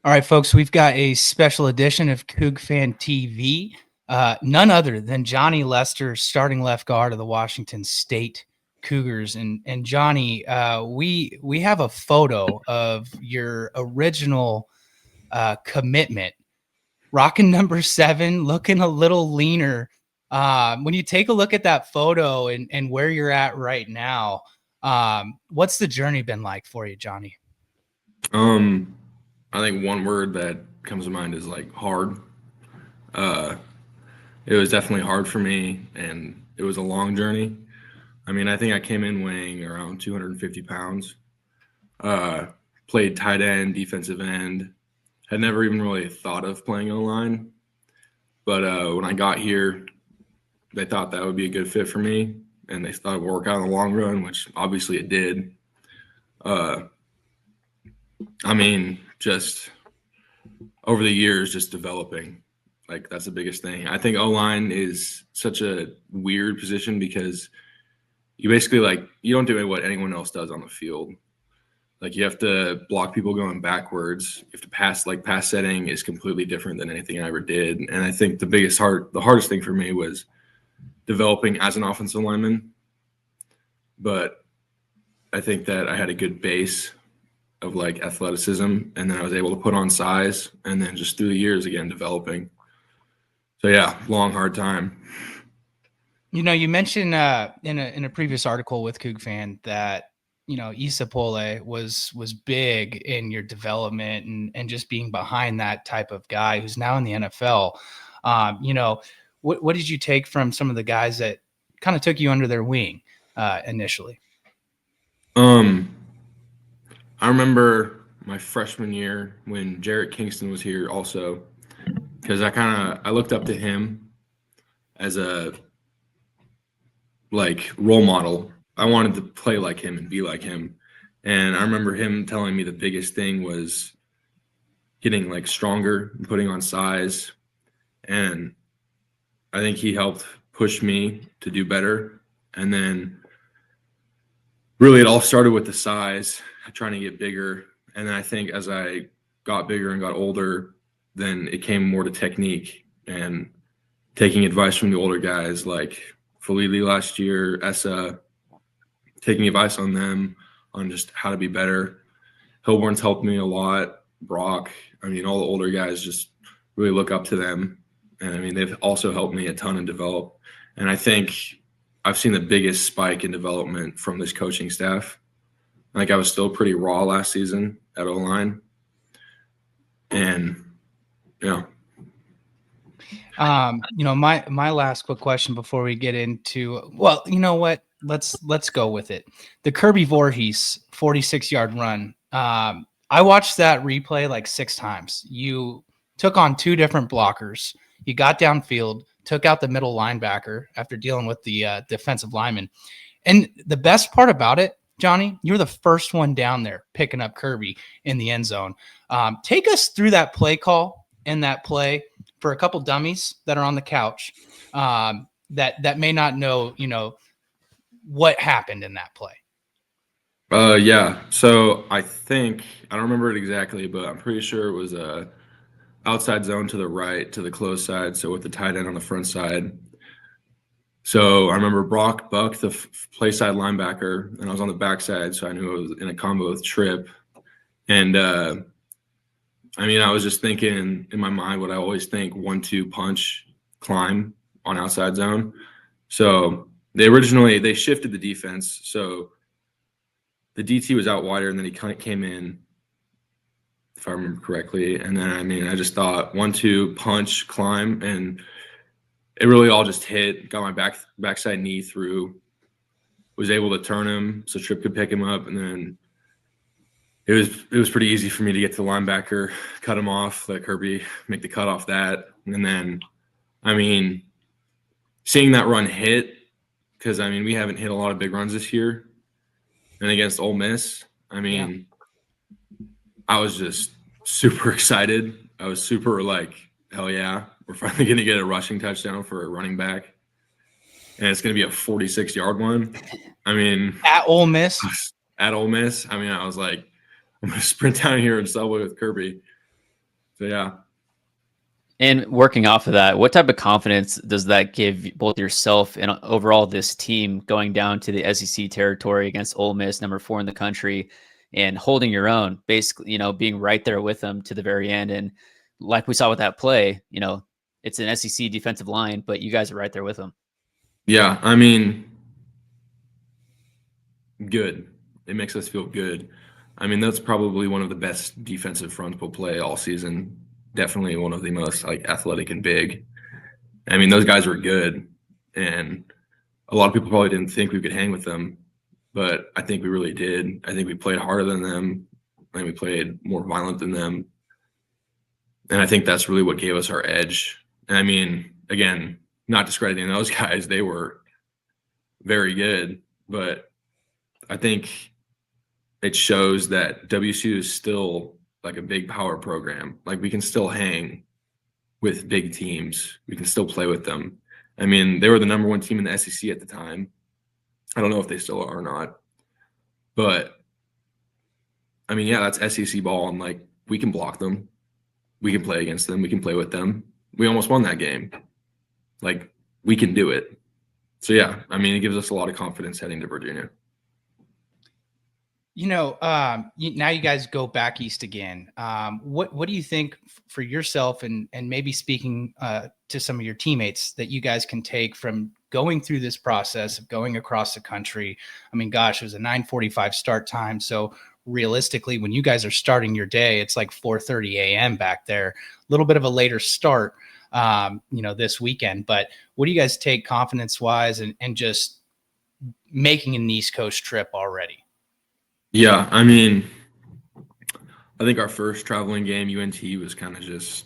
All right, folks, we've got a special edition of CougFan TV. None other than Jonny Lester, starting left guard of the Washington State Cougars. And Jonny, we have a photo of your original commitment, rocking number 7, looking a little leaner. When you take a look at that photo and where you're at right now, what's the journey been like for you, Jonny? I think one word that comes to mind is like hard. Uh, it was definitely hard for me, and it was a long journey. I mean, I think I came in weighing around 250 pounds. Uh, Played tight end, defensive end. Had never even really thought of playing O line, but when I got here, they thought that would be a good fit for me, and they thought it would work out in the long run, which obviously it did. Uh, I mean, just over the years, just developing. Like that's the biggest thing. I think O line is such a weird position because you basically like you don't do what anyone else does on the field. Like you have to block people going backwards. You have to pass. Like pass setting is completely different than anything I ever did. And I think the hardest thing for me was developing as an offensive lineman. But I think that I had a good base of like athleticism, and then I was able to put on size, and then just through the years again developing. So yeah, long hard time. You mentioned in a previous article with CougFan that Issa Pole was big in your development and just being behind that type of guy who's now in the NFL. What did you take from some of the guys that kind of took you under their wing initially? I remember my freshman year when Jarrett Kingston was here also, because I looked up to him as a like role model. I wanted to play like him and be like him. And I remember him telling me the biggest thing was getting like stronger, putting on size. And I think he helped push me to do better. And then really it all started with the size, trying to get bigger. And then I think as I got bigger and got older, then it came more to technique and taking advice from the older guys like Falili last year, Essa, taking advice on them on just how to be better. Hilborn's helped me a lot. Brock, I mean, all the older guys just really look up to them. And I mean, they've also helped me a ton and develop. And I think I've seen the biggest spike in development from this coaching staff. Like I was still pretty raw last season at O line. And yeah. My last quick question before we get into, well, you know what? Let's go with it. The Kirby Voorhees 46-yard run. I watched that replay like 6 times. You took on 2 different blockers. You got downfield, took out the middle linebacker after dealing with the defensive lineman. And the best part about it, Jonny, you were the first one down there picking up Kirby in the end zone. Take us through that play call and that play for a couple dummies that are on the couch that may not know, what happened in that play. Yeah. So I don't remember it exactly, but I'm pretty sure it was a outside zone to the right to the close side. So with the tight end on the front side. So I remember Brock Buck, the play side linebacker, and I was on the backside. So I knew it was in a combo with Tripp. And I mean, I was just thinking in my mind what I always think 1-2 punch climb on outside zone. So they shifted the defense. So the DT was out wider, and then he kind of came in, if I remember correctly. And then, I mean, I just thought 1-2 punch, climb, and it really all just hit. Got my backside knee through. Was able to turn him so Tripp could pick him up, and then it was pretty easy for me to get to the linebacker, cut him off, let Kirby make the cut off that, and then, I mean, seeing that run hit, because I mean we haven't hit a lot of big runs this year. And against Ole Miss, I mean, I was just super excited. I was super like, hell yeah, we're finally going to get a rushing touchdown for a running back. And it's going to be a 46-yard one. I mean, At Ole Miss? At Ole Miss, I mean, I was like, I'm going to sprint down here and subway with Kirby. So yeah. And working off of that, what type of confidence does that give both yourself and overall this team going down to the SEC territory against Ole Miss, number 4 in the country, and holding your own, basically, being right there with them to the very end? And like we saw with that play, it's an SEC defensive line, but you guys are right there with them. Yeah, I mean, good. It makes us feel good. I mean, that's probably one of the best defensive fronts we'll play all season. Definitely one of the most athletic and big. I mean, those guys were good, and a lot of people probably didn't think we could hang with them, but I think we really did. I think we played harder than them, and we played more violent than them, and I think that's really what gave us our edge. And I mean, again, not discrediting those guys, they were very good, but I think it shows that WSU is still a big power program. We can still hang with big teams. We can still play with them. I mean, they were the number 1 team in the SEC at the time. I don't know if they still are or not. But, I mean, yeah, that's SEC ball. And, we can block them. We can play against them. We can play with them. We almost won that game. We can do it. So, yeah, I mean, it gives us a lot of confidence heading to Virginia. Now you guys go back east again. What do you think for yourself and maybe speaking to some of your teammates that you guys can take from going through this process of going across the country? I mean, gosh, it was a 9:45 start time. So realistically, when you guys are starting your day, it's 4:30 a.m. back there, a little bit of a later start, this weekend. But what do you guys take confidence wise and just making an East Coast trip already? Yeah, I mean, I think our first traveling game, UNT, was kind of just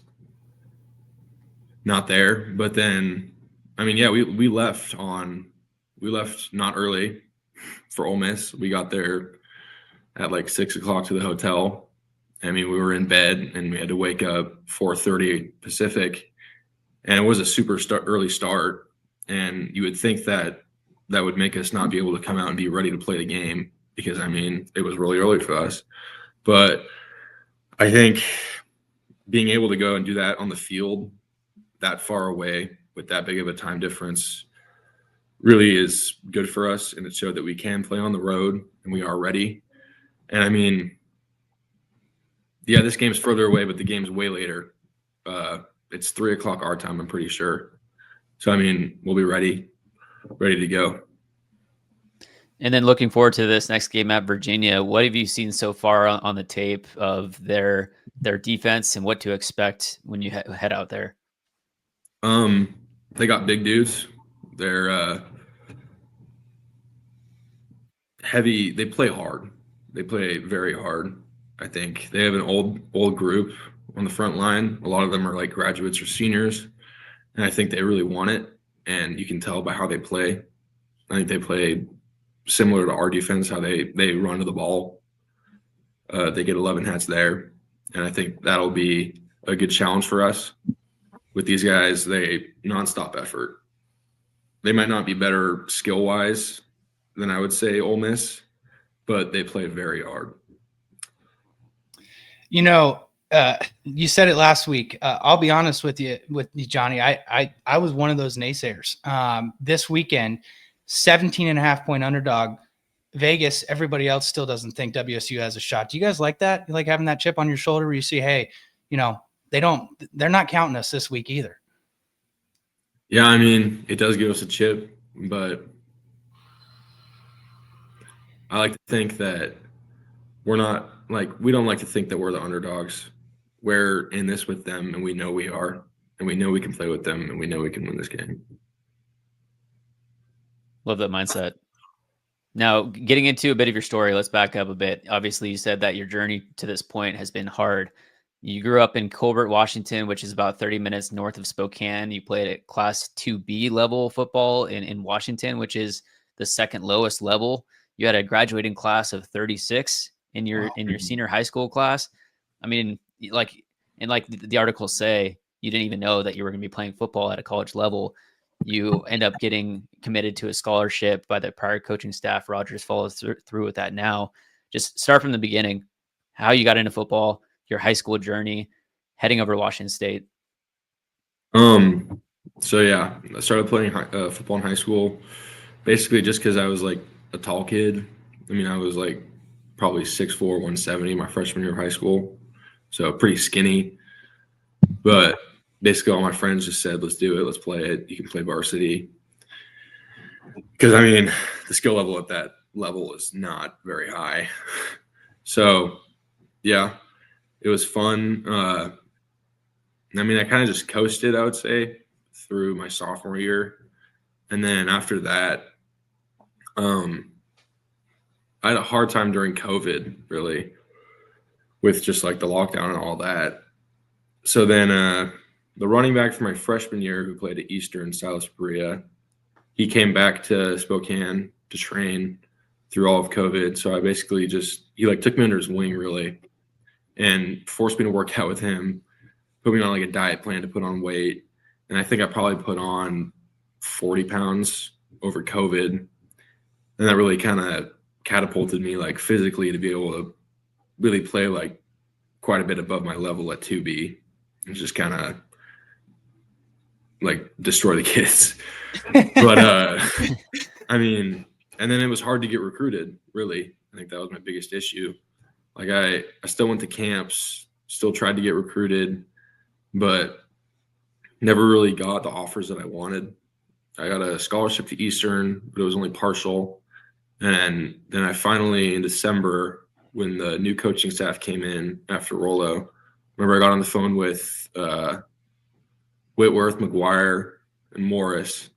not there. But then, I mean, yeah, we left not early for Ole Miss. We got there at 6 o'clock to the hotel. I mean, we were in bed and we had to wake up 4:30 Pacific, and it was a super early start. And you would think that would make us not be able to come out and be ready to play the game, because, I mean, it was really early for us. But I think being able to go and do that on the field that far away with that big of a time difference really is good for us, and it showed that we can play on the road and we are ready. And, I mean, yeah, this game's further away, but the game's way later. It's 3 o'clock our time, I'm pretty sure. So, I mean, we'll be ready to go. And then looking forward to this next game at Virginia, what have you seen so far on the tape of their defense and what to expect when you head out there? They got big dudes. They're heavy. They play hard. They play very hard. I think they have an old group on the front line. A lot of them are graduates or seniors, and I think they really want it. And you can tell by how they play. I think they play similar to our defense, how they run to the ball. They get 11 hats there, and I think that'll be a good challenge for us. With these guys, they nonstop effort. They might not be better skill-wise than I would say Ole Miss, but they play very hard. You said it last week. I'll be honest with you, Jonny. I was one of those naysayers. This weekend, 17.5-point underdog. Vegas, everybody else still doesn't think WSU has a shot. Do you guys like that? You like having that chip on your shoulder where you see, hey, they're not counting us this week either. Yeah, I mean, it does give us a chip, but I like to think that we don't like to think that we're the underdogs. We're in this with them, and we know we are, and we know we can play with them, and we know we can win this game. Love that mindset. Now, getting into a bit of your story, let's back up a bit. Obviously, you said that your journey to this point has been hard. You grew up in Colbert, Washington, which is about 30 minutes north of Spokane. You played at Class 2B level football in Washington, which is the second lowest level. You had a graduating class of 36 in your senior high school class. I mean, like the articles say, you didn't even know that you were going to be playing football at a college level. You end up getting committed to a scholarship by the prior coaching staff. Rogers follows through with that now. Just start from the beginning, how you got into football, your high school journey, heading over to Washington State? So yeah, I started playing football in high school, basically just because I was like a tall kid. I mean, I was like probably 6'4", 170 my freshman year of high school, so pretty skinny. But basically, all my friends just said, "Let's do it. Let's play it. You can play varsity." Because I mean, the skill level at that level is not very high. So yeah, it was fun. I mean, I kind of just coasted, I would say, through my sophomore year. And then after that, I had a hard time during COVID, really, with just like the lockdown and all that. So then the running back for my freshman year who played at Eastern, Silas Berea, he came back to Spokane to train through all of COVID. So I basically he like took me under his wing, really, and forced me to work out with him, put me on like a diet plan to put on weight. And I think I probably put on 40 pounds over COVID. And that really kind of catapulted me like physically to be able to really play like quite a bit above my level at 2B and just kind of like destroy the kids. But I mean, and then it was hard to get recruited, really. I think that was my biggest issue. Like I still went to camps, still tried to get recruited, but never really got the offers that I wanted. I got a scholarship to Eastern, but it was only partial. And then I finally, in December, when the new coaching staff came in after Rollo, remember I got on the phone with Whitworth, McGuire, and Morris,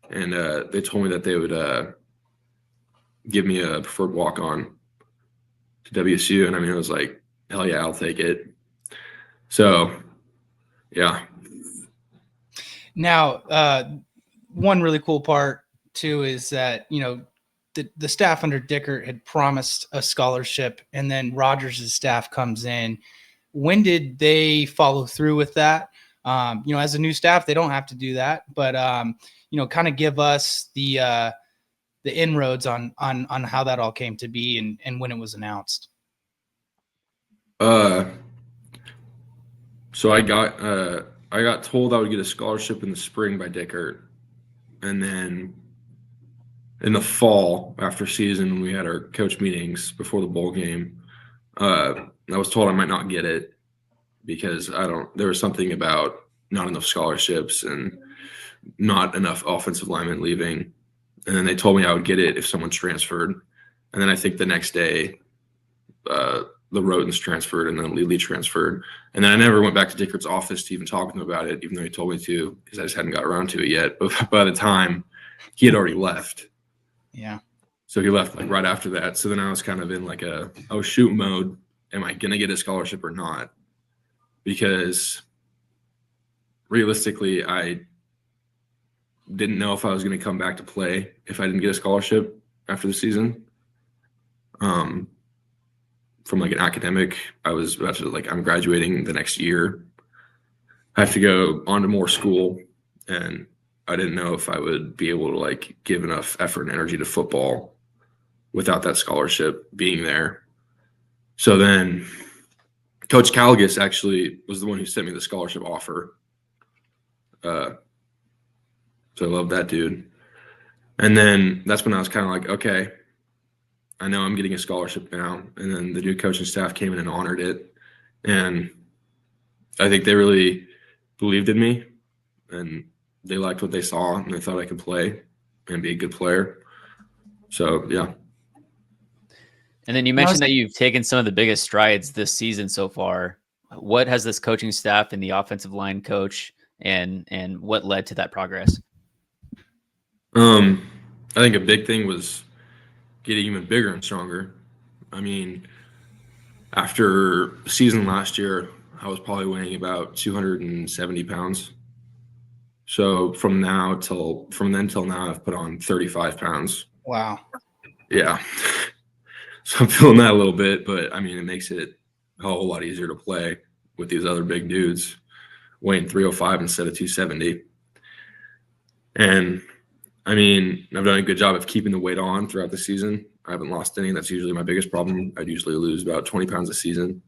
and they told me that they would give me a preferred walk-on to WSU. And I mean, I was like, hell yeah, I'll take it. So, yeah. Now, one really cool part too is that, you know, the staff under Dickert had promised a scholarship, and then Rogers' staff comes in. When did they follow through with that? You know, as a new staff, they don't have to do that, but you know, kind of give us the inroads on how that all came to be and when it was announced. So I got told I would get a scholarship in the spring by Dickert, and then in the fall after season, when we had our coach meetings before the bowl game, I was told I might not get it because there was something about not enough scholarships and not enough offensive linemen leaving. And then they told me I would get it if someone transferred. And then I think the next day, the Rotens transferred and then Lely transferred. And then I never went back to Dickert's office to even talk to him about it, even though he told me to, because I just hadn't got around to it yet. But by the time, he had already left. Yeah. So he left like right after that. So then I was kind of in like a oh shoot mode. Am I gonna get a scholarship or not? Because realistically, I didn't know if I was gonna come back to play if I didn't get a scholarship after the season. From like an academic, I was about to I'm graduating the next year. I have to go on to more school, and I didn't know if I would be able to like give enough effort and energy to football without that scholarship being there. So then Coach Caligus actually was the one who sent me the scholarship offer. So I love that dude. And then that's when I was kind of like, okay, I know I'm getting a scholarship now. And then the new coaching staff came in and honored it. And I think they really believed in me, and they liked what they saw, and they thought I could play and be a good player. So, yeah. And then you mentioned that you've taken some of the biggest strides this season so far. What has this coaching staff and the offensive line coach and what led to that progress? I think a big thing was getting even bigger and stronger. I mean, after the season last year, I was probably weighing about 270 pounds. So from then till now, I've put on 35 pounds. Wow. Yeah. So I'm feeling that a little bit, but I mean, it makes it a whole lot easier to play with these other big dudes weighing 305 instead of 270. And I mean, I've done a good job of keeping the weight on throughout the season. I haven't lost any. That's usually my biggest problem. I'd usually lose about 20 pounds a season.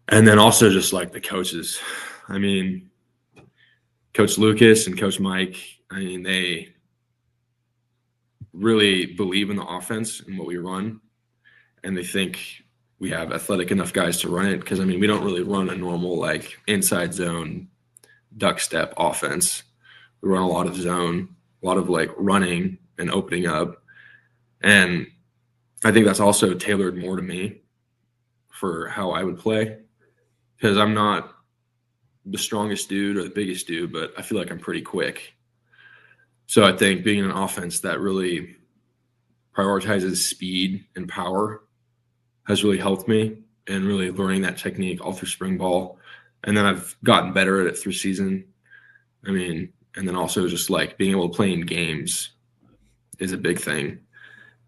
And then also just like the coaches. I mean, Coach Lucas and Coach Mike, I mean, they really believe in the offense and what we run. And they think we have athletic enough guys to run it. Because, I mean, we don't really run a normal, like, inside zone, duck step offense. We run a lot of zone, a lot of, like, running and opening up. And I think that's also tailored more to me for how I would play. Because I'm not the strongest dude or the biggest dude, but I feel like I'm pretty quick. So I think being an offense that really prioritizes speed and power has really helped me, and really learning that technique all through spring ball. And then I've gotten better at it through season. I mean, and then also just like being able to play in games is a big thing,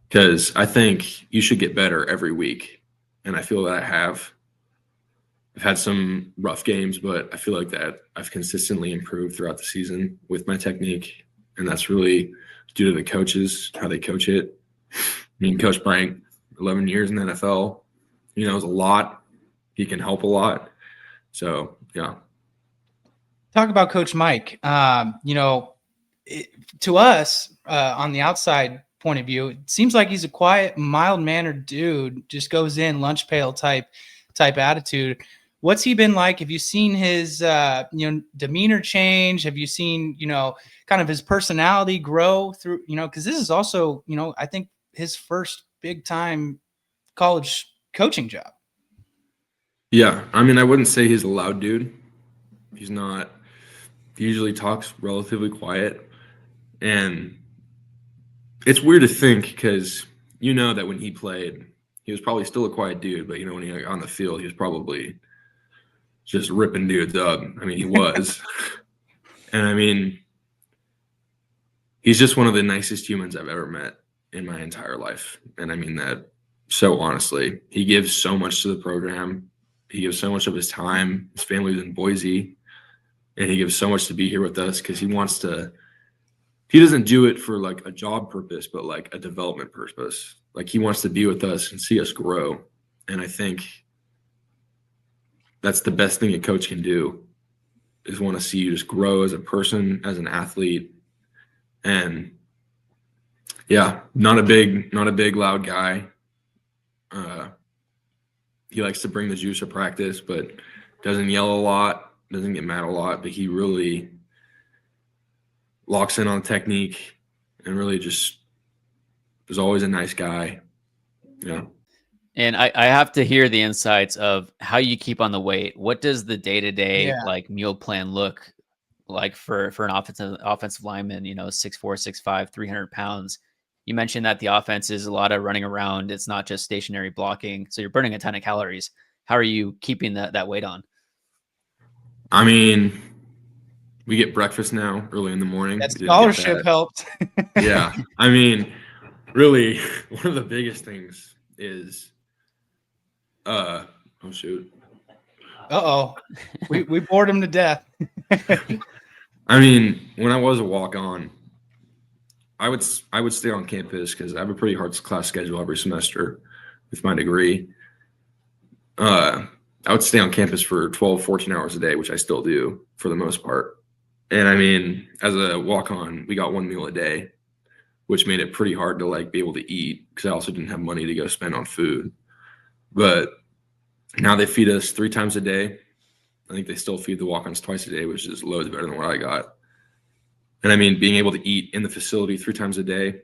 because I think you should get better every week. And I feel that I have. I've had some rough games, but I feel like that I've consistently improved throughout the season with my technique. And that's really due to the coaches, how they coach it. I mean, Coach Frank, 11 years in the NFL, he knows a lot. He can help a lot. So, yeah. Talk about Coach Mike. To us on the outside point of view, it seems like he's a quiet, mild-mannered dude. Just goes in lunch pail type attitude. What's he been like? Have you seen his demeanor change? Have you seen kind of his personality grow through? Because this is also I think his first big time college coaching job. Yeah, I mean, I wouldn't say he's a loud dude. He's not. He usually talks relatively quiet. And it's weird to think, because that when he played, he was probably still a quiet dude, but when he got on the field, he was probably just ripping dudes up. I mean, he was. And I mean, he's just one of the nicest humans I've ever met in my entire life. And I mean that so honestly. He gives so much to the program. He gives so much of his time. His family's in Boise, and he gives so much to be here with us, because he wants to. He doesn't do it for like a job purpose, but like a development purpose. Like, he wants to be with us and see us grow. And I think that's the best thing a coach can do, is want to see you just grow as a person, as an athlete. And yeah, not a big loud guy. He likes to bring the juice to practice, but doesn't yell a lot, doesn't get mad a lot, but he really locks in on technique and really just is always a nice guy. Yeah. And I have to hear the insights of how you keep on the weight. What does the day-to-day like meal plan look like for an offensive lineman, 6'4", 6'5", 300 pounds? You mentioned that the offense is a lot of running around. It's not just stationary blocking. So you're burning a ton of calories. How are you keeping that weight on? I mean, we get breakfast now early in the morning. That scholarship helped. Yeah. I mean, really, one of the biggest things is, oh shoot. We bored him to death. I mean, when I was a walk-on, I would stay on campus, because I have a pretty hard class schedule every semester with my degree. I would stay on campus for 12, 14 hours a day, which I still do for the most part. And I mean, as a walk-on, we got one meal a day, which made it pretty hard to like be able to eat, because I also didn't have money to go spend on food. But now they feed us 3 times a day. I think they still feed the walk-ons twice a day, which is loads better than what I got. And I mean, being able to eat in the facility 3 times a day,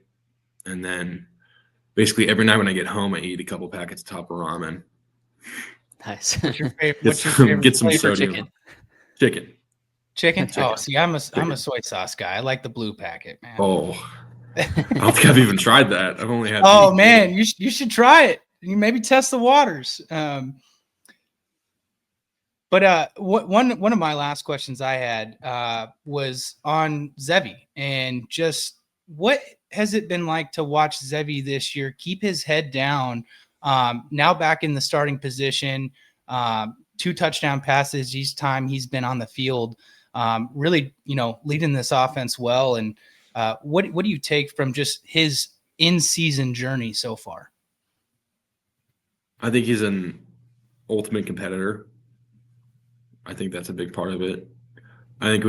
and then basically every night when I get home, I eat a couple packets of Topper ramen. Nice. What's your favorite? Get some sodium. Chicken. Oh, see, I'm a soy sauce guy. I like the blue packet, man. Oh, I don't think I've even tried that. I've only had. Oh man, you should try it. You maybe test the waters. But one of my last questions I had was on Zevi, and just what has it been like to watch Zevi this year keep his head down? Now back in the starting position, 2 touchdown passes each time he's been on the field. Really, leading this offense well. And what do you take from just his in-season journey so far? I think he's an ultimate competitor. I think that's a big part of it. I think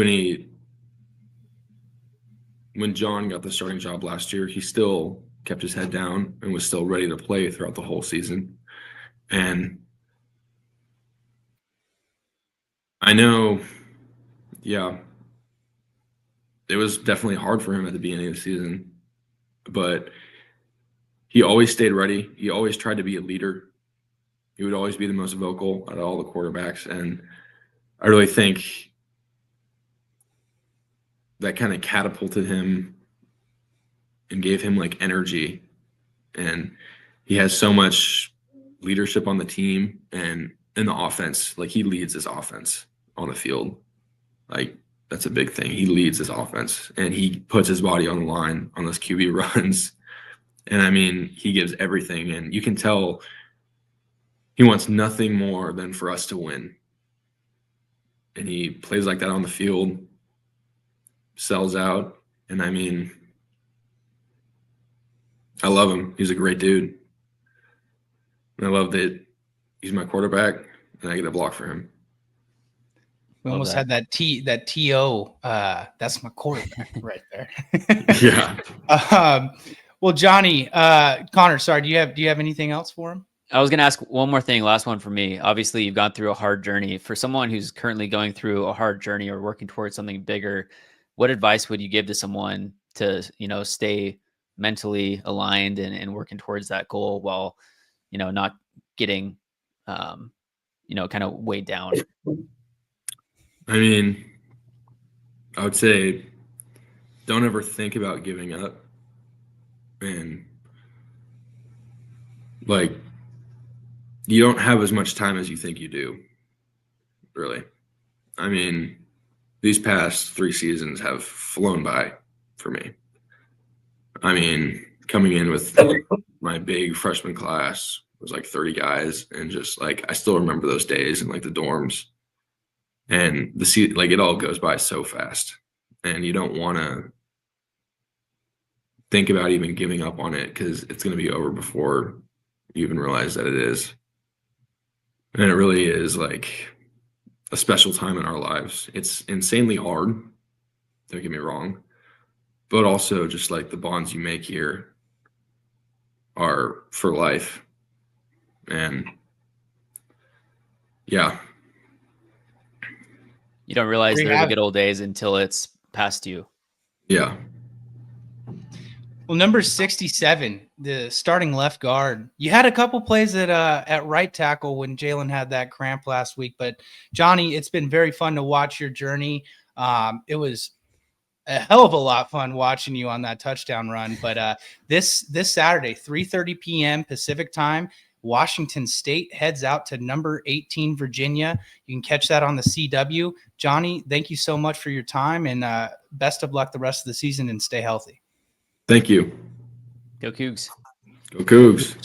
when John got the starting job last year, he still kept his head down and was still ready to play throughout the whole season. And I know, yeah, it was definitely hard for him at the beginning of the season, but he always stayed ready. He always tried to be a leader. He would always be the most vocal out of all the quarterbacks. And I really think that kind of catapulted him and gave him like energy. And he has so much leadership on the team and in the offense. Like he leads his offense on the field. Like that's a big thing. He leads his offense and he puts his body on the line on those QB runs. And I mean, he gives everything. And you can tell he wants nothing more than for us to win. And he plays like that on the field, sells out. And I mean, I love him. He's a great dude. And I love that he's my quarterback and I get a block for him. We Love almost that. had that TO. That's my quarterback right there. Yeah. Well, Johnny, Connor, sorry, do you have anything else for him? I was going to ask one more thing, last one for me. Obviously, you've gone through a hard journey. For someone who's currently going through a hard journey or working towards something bigger, what advice would you give to someone to, stay mentally aligned and working towards that goal while, not getting, kind of weighed down? I mean, I would say don't ever think about giving up. And like, you don't have as much time as you think you do, really. I mean, these past 3 seasons have flown by for me. I mean, coming in with my big freshman class was like 30 guys, and just like I still remember those days in like the dorms, and like it all goes by so fast, and you don't want to think about even giving up on it because it's going to be over before you even realize that it is. And it really is like a special time in our lives. It's insanely hard, don't get me wrong, but also just like the bonds you make here are for life. And yeah. You don't realize There you they're the have it. good old days until it's past you. Yeah. Well, number 67, the starting left guard. You had a couple plays at right tackle when Jalen had that cramp last week. But, Johnny, it's been very fun to watch your journey. It was a hell of a lot fun watching you on that touchdown run. But this Saturday, 3:30 p.m. Pacific time, Washington State heads out to number 18 Virginia. You can catch that on the CW. Johnny, thank you so much for your time, and best of luck the rest of the season, and stay healthy. Thank you. Go Cougs. Go Cougs.